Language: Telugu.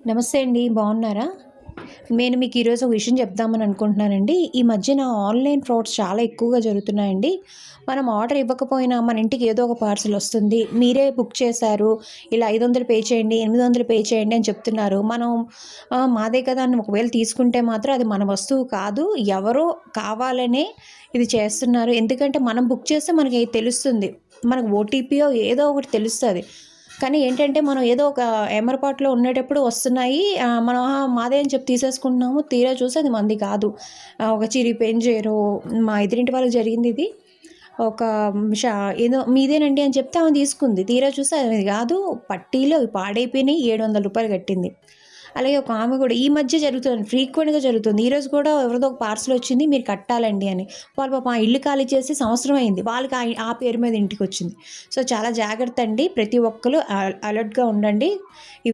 నమస్తే అండి. బాగున్నారా? నేను మీకు ఈరోజు ఒక విషయం చెప్దామని అనుకుంటున్నానండి. ఈ మధ్యన ఆన్‌లైన్ ఫ్రాడ్స్ చాలా ఎక్కువగా జరుగుతున్నాయండి. మనం ఆర్డర్ ఇవ్వకపోయినా మన ఇంటికి ఏదో ఒక పార్సెల్ వస్తుంది. మీరే బుక్ చేశారు. ఇలా 500 పే చేయండి, 800 పే చేయండి అని చెప్తున్నారు. మనం మాదే కదా అని ఒకవేళ తీసుకుంటే మాత్రం అది మన వస్తువు కాదు. ఎవరో కావాలనే ఇది చేస్తున్నారు. ఎందుకంటే మనం బుక్ చేస్తే మనకి తెలుస్తుంది. మనకు ఓటీపీయో ఏదో ఒకటి తెలుస్తది. కానీ ఏంటంటే, మనం ఏదో ఒక ఏమరపాటులో ఉండేటప్పుడు వస్తున్నాయి. మనం మాదే అని చెప్పి తీసేసుకుంటున్నాము. తీరా చూస్తే అది మనది కాదు. ఒక చిరిగిపోయిన చీరో మా ఎదురింటి వాళ్ళకి జరిగిందిది. ఒక షా ఏదో మీదేనండి అని చెప్తే ఆమె తీసుకుంది. తీరా చూస్తే అది కాదు. పట్టీలు అవి పాడైపోయినాయి. రూ. 700 కట్టింది. అలాగే ఒక ఆమె కూడా ఈ మధ్య జరుగుతుంది. ఫ్రీక్వెంట్‌గా జరుగుతుంది. ఈరోజు కూడా ఎవరిదో ఒక పార్సెల్ వచ్చింది. మీరు కట్టాలండి అని. వాళ్ళు పాపం ఆ ఇల్లు ఖాళీ చేసి సంవత్సరం అయింది. వాళ్ళకి ఆ పేరు మీద ఇంటికొచ్చింది. సో, చాలా జాగ్రత్త అండి. ప్రతి ఒక్కళ్ళు అలర్ట్‌గా ఉండండి.